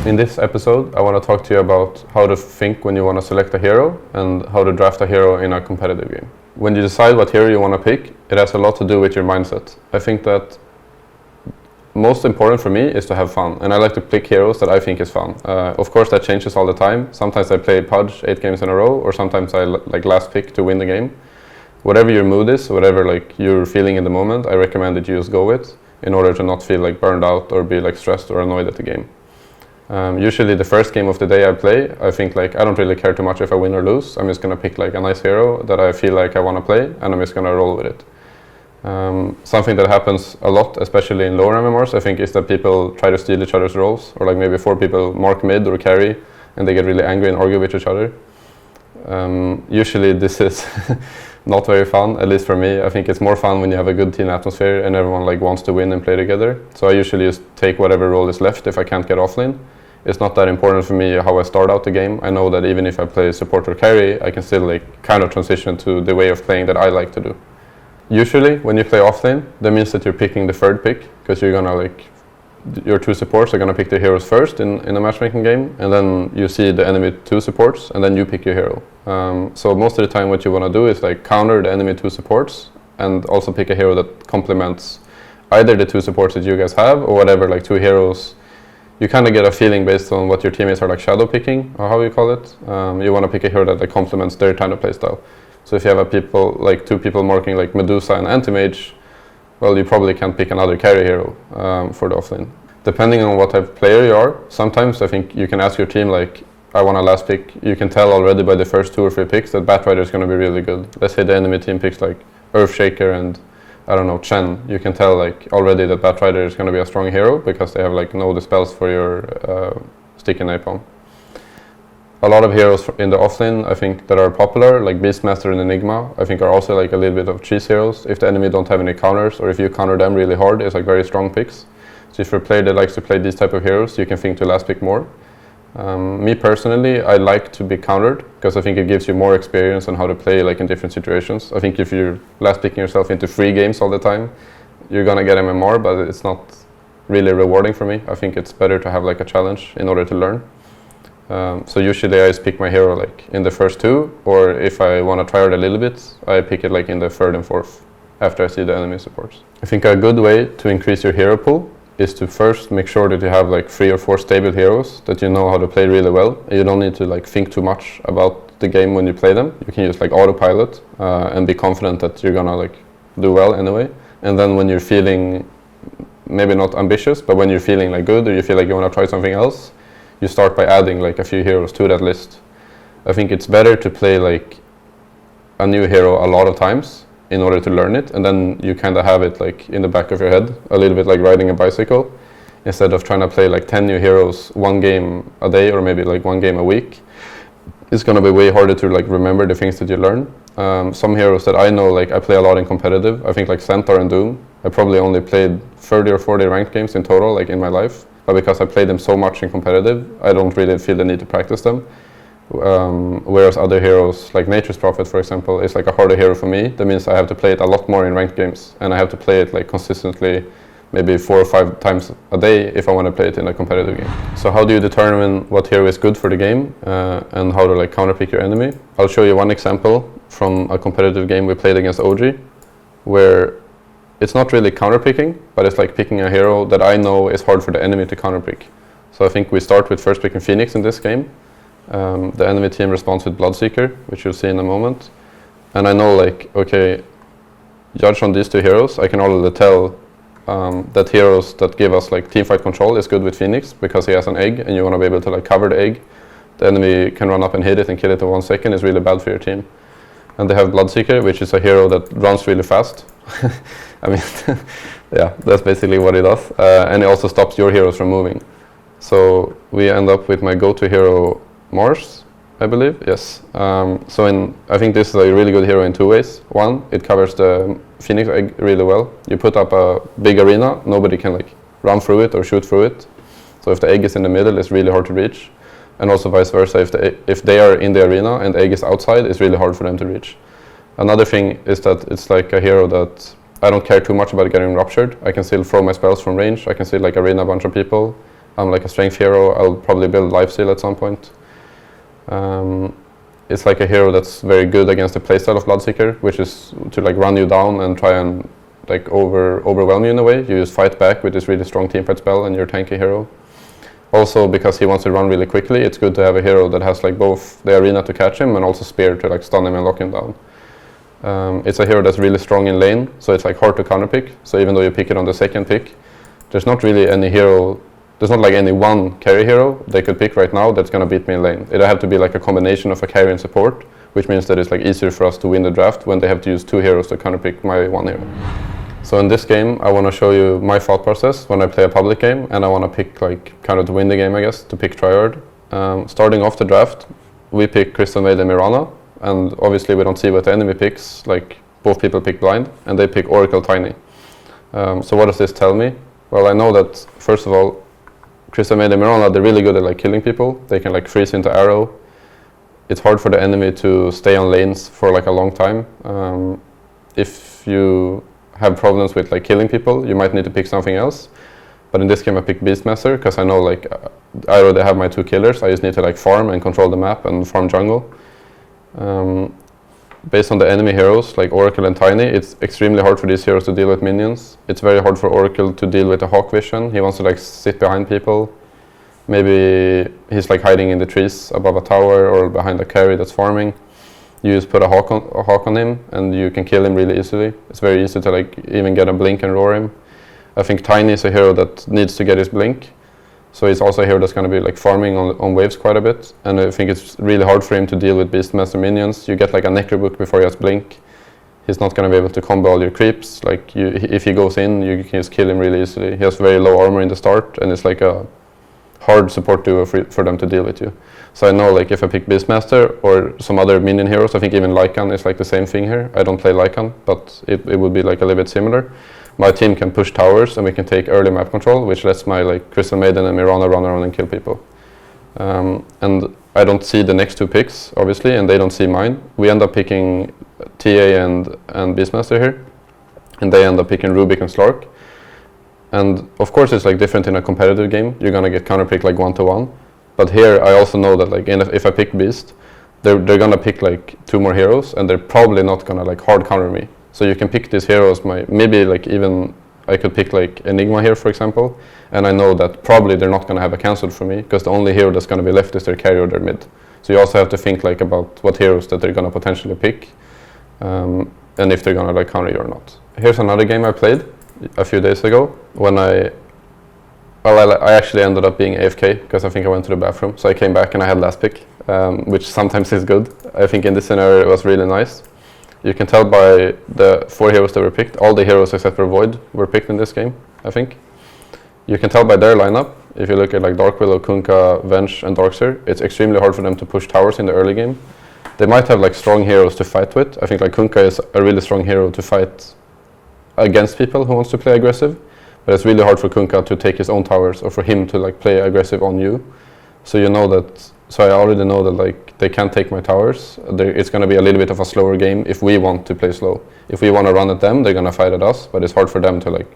In this episode, I want to talk to you about how to think when you want to select a hero and how to draft a hero in a competitive game. When you decide what hero you want to pick, it has a lot to do with your mindset. I think that most important for me is to have fun, and I like to pick heroes that I think is fun. Of course, that changes all the time. Sometimes I play Pudge 8 games in a row, or sometimes I like last pick to win the game. Whatever your mood is, whatever like you're feeling in the moment, I recommend that you just go with in order to not feel like burned out or be like stressed or annoyed at the game. Usually the first game of the day I play, I think like I don't really care too much if I win or lose. I'm just gonna pick like a nice hero that I feel like I want to play, and I'm just gonna roll with it. Something that happens a lot, especially in lower MMRs, I think, is that people try to steal each other's roles, or like maybe 4 people mark mid or carry, and they get really angry and argue with each other. Usually this is not very fun, at least for me. I think it's more fun when you have a good team atmosphere and everyone like wants to win and play together. So I usually just take whatever role is left if I can't get offlane. It's not that important for me how I start out the game. I know that even if I play support or carry, I can still like kind of transition to the way of playing that I like to do. Usually when you play offlane, that means that you're picking the third pick, because you're gonna like your 2 supports are gonna pick their heroes first in a matchmaking game, and then you see the enemy 2 supports, and then you pick your hero. So most of the time what you wanna do is like counter the enemy 2 supports, and also pick a hero that complements either the 2 supports that you guys have, or whatever like 2 heroes. You kind of get a feeling based on what your teammates are like shadow picking, or how you call it. You wanna pick a hero that like complements their kind of playstyle. So if you have like 2 people marking like Medusa and Anti-Mage, well, you probably can't pick another carry hero for the offlane. Depending on what type of player you are, sometimes I think you can ask your team like, I want a last pick. You can tell already by the first 2 or 3 picks that Batrider is going to be really good. Let's say the enemy team picks like Earthshaker and I don't know, Chen. You can tell like already that Batrider is going to be a strong hero because they have like no dispels for your sticky napalm. A lot of heroes in the offlane, I think, that are popular, like Beastmaster and Enigma, I think are also like a little bit of cheese heroes. If the enemy don't have any counters, or if you counter them really hard, it's like very strong picks. So if you're a player that likes to play these type of heroes, you can think to last pick more. Me personally, I like to be countered, because I think it gives you more experience on how to play like in different situations. I think if you're last picking yourself into free games all the time, you're gonna get MMR, but it's not really rewarding for me. I think it's better to have like a challenge in order to learn. So usually I just pick my hero like in the first 2, or if I want to try it a little bit, I pick it like in the 3rd and 4th after I see the enemy supports. I think a good way to increase your hero pool is to first make sure that you have like 3 or 4 stable heroes that you know how to play really well. You don't need to like think too much about the game when you play them. You can just like autopilot and be confident that you're gonna like do well anyway. And then when you're feeling maybe not ambitious, but when you're feeling like good, or you feel like you want to try something else, you start by adding like a few heroes to that list. I think it's better to play like a new hero a lot of times in order to learn it, and then you kind of have it like in the back of your head, a little bit like riding a bicycle, instead of trying to play like 10 new heroes 1 game a day, or maybe like 1 game a week. It's gonna be way harder to like remember the things that you learn. Some heroes that I know, like I play a lot in competitive, I think like Centaur and Doom, I probably only played 30 or 40 ranked games in total like in my life. But because I play them so much in competitive, I don't really feel the need to practice them. Whereas other heroes, like Nature's Prophet, for example, is like a harder hero for me. That means I have to play it a lot more in ranked games, and I have to play it like consistently, maybe 4 or 5 times a day if I want to play it in a competitive game. So how do you determine what hero is good for the game and how to like counterpick your enemy? I'll show you one example from a competitive game we played against OG, where it's not really counterpicking, but it's like picking a hero that I know is hard for the enemy to counterpick. So I think we start with first picking Phoenix in this game. The enemy team responds with Bloodseeker, which you'll see in a moment. And I know like, okay, judged on these 2 heroes, I can already tell that heroes that give us like teamfight control is good with Phoenix, because he has an egg and you want to be able to like cover the egg. The enemy can run up and hit it and kill it in 1 second. It's really bad for your team. And they have Bloodseeker, which is a hero that runs really fast. I mean, yeah, that's basically what it does. And it also stops your heroes from moving. So we end up with my go-to hero, Mars, I believe. Yes. I think this is a really good hero in 2 ways. 1, it covers the Phoenix egg really well. You put up a big arena, nobody can like run through it or shoot through it. So if the egg is in the middle, it's really hard to reach. And also vice versa, if they are in the arena and the egg is outside, it's really hard for them to reach. Another thing is that it's like a hero that I don't care too much about getting ruptured. I can still throw my spells from range. I can still like arena a bunch of people. I'm like a strength hero. I'll probably build lifesteal at some point. It's like a hero that's very good against the playstyle of Bloodseeker, which is to like run you down and try and like overwhelm you in a way. You just fight back with this really strong teamfight spell and you're a tanky hero. Also, because he wants to run really quickly, it's good to have a hero that has like both the arena to catch him and also spear to like stun him and lock him down. It's a hero that's really strong in lane, so it's like hard to counterpick. So even though you pick it on the second pick, there's not really any hero. There's not like any one carry hero they could pick right now that's gonna beat me in lane. It'll have to be like a combination of a carry and support, which means that it's like easier for us to win the draft when they have to use two heroes to counterpick my one hero. So in this game, I want to show you my thought process when I play a public game, and I want to pick like kind of to win the game, I guess, to pick Triard. Starting off the draft, we pick Crystal Maiden Mirana, and obviously we don't see what the enemy picks. Like both people pick blind, and they pick Oracle Tiny. So what does this tell me? Well, I know that first of all, Crystal Maiden Mirana, they're really good at like killing people. They can like freeze into arrow. It's hard for the enemy to stay on lanes for like a long time. If you have problems with like killing people, you might need to pick something else. But in this game I pick Beastmaster because I know like I already have my two killers. I just need to like farm and control the map and farm jungle. Based on the enemy heroes like Oracle and Tiny, it's extremely hard for these heroes to deal with minions. It's very hard for Oracle to deal with the Hawk Vision. He wants to like sit behind people. Maybe he's like hiding in the trees above a tower or behind a carry that's farming. You just put a hawk on him and you can kill him really easily. It's very easy to like even get a blink and roar him. I think Tiny is a hero that needs to get his blink. So he's also a hero that's going to be like farming on waves quite a bit. And I think it's really hard for him to deal with Beastmaster minions. You get like a Necro Book before he has blink. He's not going to be able to combo all your creeps. Like if he goes in, you can just kill him really easily. He has very low armor in the start and it's like a hard support duo for them to deal with you. So I know like if I pick Beastmaster or some other minion heroes, I think even Lycan is like the same thing here. I don't play Lycan, but it would be like a little bit similar. My team can push towers and we can take early map control, which lets my like Crystal Maiden and Mirana run around and kill people. And I don't see the next two picks, obviously, and they don't see mine. We end up picking TA and Beastmaster here, and they end up picking Rubik and Slark. And of course it's like different in a competitive game. You're gonna get counterpicked like 1-to-1. But here I also know that like if I pick Beast, they're gonna pick like two more heroes and they're probably not gonna like hard counter me. So you can pick these heroes, maybe like even I could pick like Enigma here for example, and I know that probably they're not gonna have a cancel for me because the only hero that's gonna be left is their carry or their mid. So you also have to think like about what heroes that they're gonna potentially pick, and if they're gonna like counter you or not. Here's another game I played a few days ago when I actually ended up being AFK because I think I went to the bathroom. So I came back and I had last pick, which sometimes is good. I think in this scenario it was really nice. You can tell by the 4 heroes that were picked, all the heroes except for Void were picked in this game, I think. You can tell by their lineup, if you look at like Dark Willow, Kunkka, Venge and Darkseer, it's extremely hard for them to push towers in the early game. They might have like strong heroes to fight with. I think like Kunkka is a really strong hero to fight against people who wants to play aggressive, but it's really hard for Kunkka to take his own towers or for him to like play aggressive on you. So you know that, so I already know that like they can't take my towers. It's going to be a little bit of a slower game if we want to play slow. If we want to run at them, they're going to fight at us, but it's hard for them to like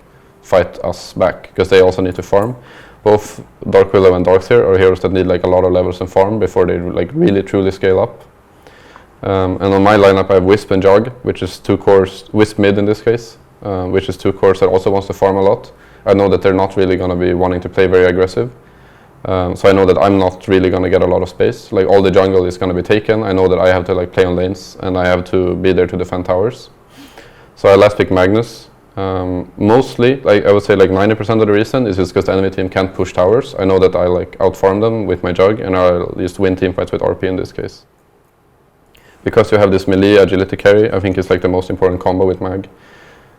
fight us back because they also need to farm. Both Dark Willow and Darkseer are heroes that need like a lot of levels and farm before they like really truly scale up. And on my lineup I have Wisp and Jog, which is 2 cores, Wisp mid in this case, which is 2 cores that also wants to farm a lot. I know that they're not really going to be wanting to play very aggressive. So I know that I'm not really going to get a lot of space. Like all the jungle is going to be taken. I know that I have to like play on lanes and I have to be there to defend towers. So I last pick Magnus. Mostly, like I would say like 90% of the reason is just because the enemy team can't push towers. I know that I like outfarm them with my Jug and I'll just win team fights with RP in this case. Because you have this melee agility carry, I think it's like the most important combo with Mag.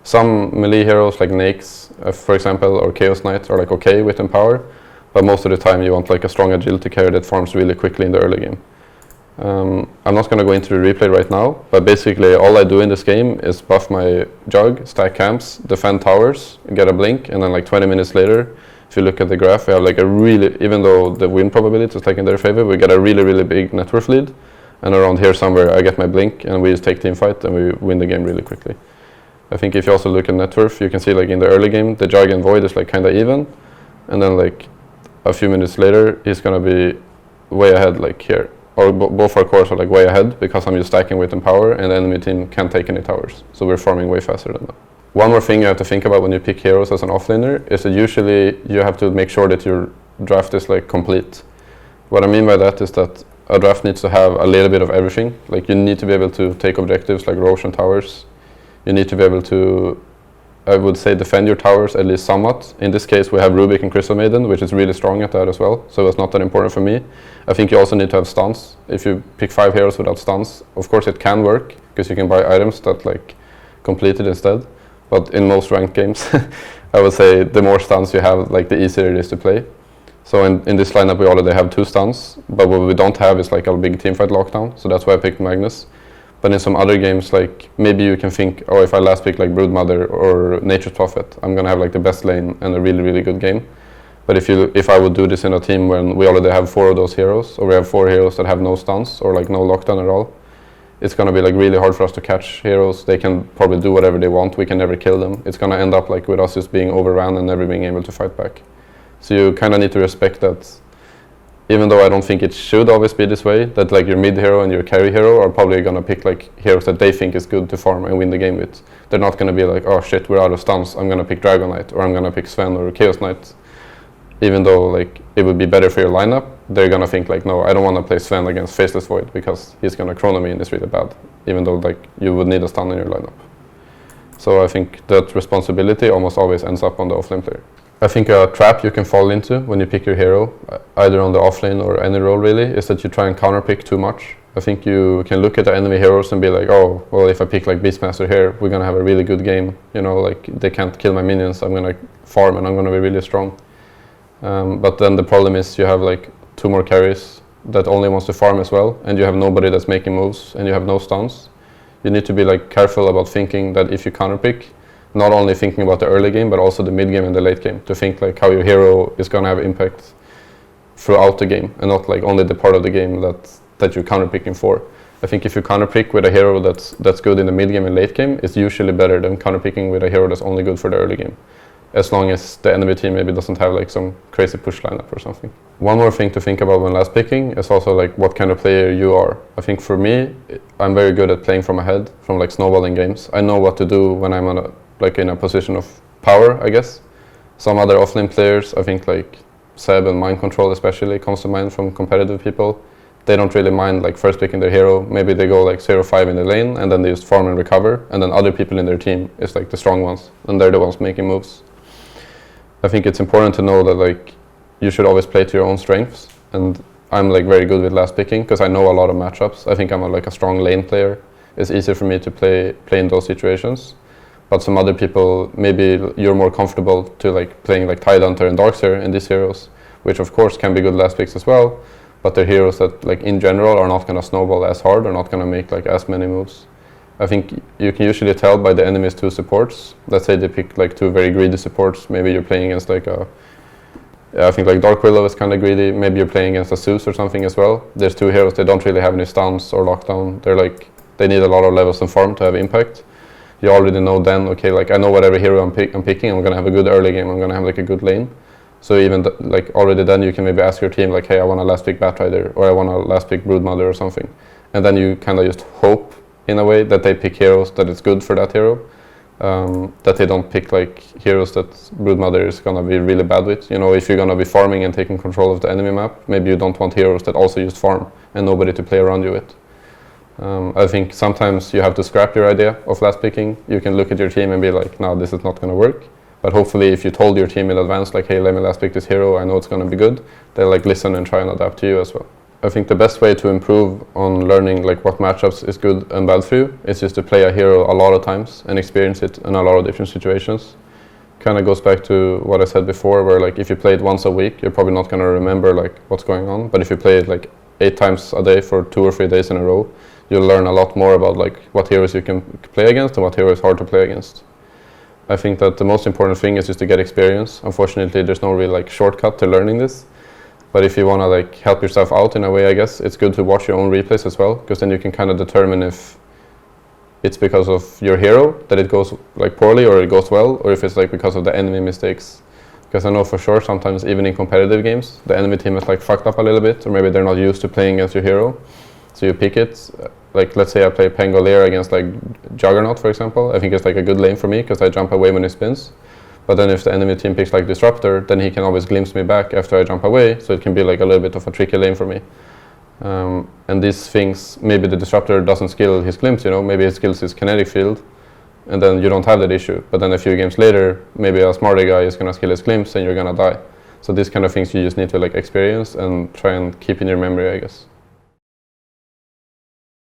Some melee heroes like Nakes, for example, or Chaos Knight are like okay with Empower, but most of the time you want like a strong agility carry that farms really quickly in the early game. I'm not going to go into the replay right now, but basically all I do in this game is buff my Jug, stack camps, defend towers, get a blink, and then like 20 minutes later, if you look at the graph, we have like a really, even though the win probability is like in their favor, we get a really big net worth lead. And around here somewhere I get my blink and we just take team fight and we win the game really quickly. I think if you also look at net worth, you can see like in the early game, the Jug and Void is like kind of even. And then like a few minutes later he's gonna be way ahead, like here. Or both our cores are like way ahead because I'm just stacking weight and power, and the enemy team can't take any towers. So we're farming way faster than them. One more thing you have to think about when you pick heroes as an offlaner is that usually you have to make sure that your draft is like complete. What I mean by that is that a draft needs to have a little bit of everything. Like you need to be able to take objectives like roach and towers. You need to be able to, I would say, defend your towers at least somewhat. In this case we have Rubik and Crystal Maiden, which is really strong at that as well, so it's not that important for me. I think you also need to have stuns. If you pick 5 heroes without stuns, of course it can work, because you can buy items that like complete it instead. But in most ranked games, I would say the more stuns you have, like the easier it is to play. So in this lineup we already have 2 stuns, but what we don't have is like a big teamfight lockdown, so that's why I picked Magnus. But in some other games, like maybe you can think, oh, if I last pick like Broodmother or Nature's Prophet, I'm gonna have like the best lane and a really, really good game. But if I would do this in a team when we already have 4 of those heroes, or we have 4 heroes that have no stuns or like no lockdown at all, it's gonna be like really hard for us to catch heroes. They can probably do whatever they want, we can never kill them. It's gonna end up like with us just being overrun and never being able to fight back. So you kinda need to respect that, even though I don't think it should always be this way, that like your mid hero and your carry hero are probably gonna pick like heroes that they think is good to farm and win the game with. They're not gonna be like, oh shit, we're out of stuns, I'm gonna pick Dragon Knight, or I'm gonna pick Sven or Chaos Knight. Even though like it would be better for your lineup, they're gonna think like, no, I don't wanna play Sven against Faceless Void because he's gonna chrono me and it's really bad, even though like you would need a stun in your lineup. So I think that responsibility almost always ends up on the offlane player. I think a trap you can fall into when you pick your hero, either on the offlane or any role really, is that you try and counterpick too much. I think you can look at the enemy heroes and be like, oh, well, if I pick like Beastmaster here, we're gonna have a really good game. You know, like they can't kill my minions, I'm gonna farm and I'm gonna be really strong. But then the problem is you have like 2 more carries that only wants to farm as well, and you have nobody that's making moves, and you have no stuns. You need to be like careful about thinking that if you counterpick, not only thinking about the early game, but also the mid game and the late game, to think like how your hero is gonna have impact throughout the game, and not like only the part of the game that you're counterpicking for. I think if you counterpick with a hero that's good in the mid game and late game, it's usually better than counterpicking with a hero that's only good for the early game, as long as the enemy team maybe doesn't have like some crazy push lineup or something. One more thing to think about when last picking is also like what kind of player you are. I think for me, I'm very good at playing from ahead, from like snowballing games. I know what to do when I'm in a position of power, I guess. Some other offlane players, I think like Seb and Mind Control especially comes to mind from competitive people. They don't really mind like first picking their hero. Maybe they go like 0-5 in the lane and then they just farm and recover, and then other people in their team is like the strong ones and they're the ones making moves. I think it's important to know that like you should always play to your own strengths, and I'm like very good with last picking because I know a lot of matchups. I think I'm like a strong lane player. It's easier for me to play in those situations. But some other people, maybe you're more comfortable to like playing like Tidehunter and Darkseer in these heroes, which of course can be good last picks as well, but they're heroes that like in general are not gonna snowball as hard, or not gonna make like as many moves. I think you can usually tell by the enemy's 2 supports. Let's say they pick like 2 very greedy supports. Maybe you're playing against like I think like Dark Willow is kind of greedy. Maybe you're playing against a Zeus or something as well. There's 2 heroes, they don't really have any stuns or lockdown. They need a lot of levels and farm to have impact. You already know then, okay, like I know whatever hero I'm picking, I'm gonna have a good early game, I'm gonna have like a good lane. So even like already then you can maybe ask your team like, hey, I wanna last pick Batrider, or I wanna last pick Broodmother or something. And then you kind of just hope in a way that they pick heroes that is good for that hero. That they don't pick like heroes that Broodmother is gonna be really bad with. You know, if you're gonna be farming and taking control of the enemy map, maybe you don't want heroes that also just farm and nobody to play around you with. I think sometimes you have to scrap your idea of last picking. You can look at your team and be like, no, this is not going to work. But hopefully if you told your team in advance, like, hey, let me last pick this hero, I know it's going to be good, they'll like listen and try and adapt to you as well. I think the best way to improve on learning like what matchups is good and bad for you is just to play a hero a lot of times and experience it in a lot of different situations. Kind of goes back to what I said before, where like if you play it once a week, you're probably not going to remember like what's going on. But if you play it like 8 times a day for 2 or 3 days in a row, you'll learn a lot more about like what heroes you can play against and what heroes is hard to play against. I think that the most important thing is just to get experience. Unfortunately, there's no real like shortcut to learning this. But if you want to like help yourself out in a way, I guess it's good to watch your own replays as well, because then you can kind of determine if it's because of your hero that it goes like poorly or it goes well, or if it's like because of the enemy mistakes. Because I know for sure sometimes even in competitive games, the enemy team is like fucked up a little bit, or maybe they're not used to playing against your hero. So you pick it, like let's say I play Pangolier against like Juggernaut, for example. I think it's like a good lane for me because I jump away when he spins. But then if the enemy team picks like Disruptor, then he can always glimpse me back after I jump away, so it can be like a little bit of a tricky lane for me. And these things, maybe the Disruptor doesn't skill his glimpse, you know, maybe he skills his kinetic field, and then you don't have that issue. But then a few games later, maybe a smarter guy is gonna skill his glimpse and you're gonna die. So these kind of things you just need to like experience and try and keep in your memory, I guess.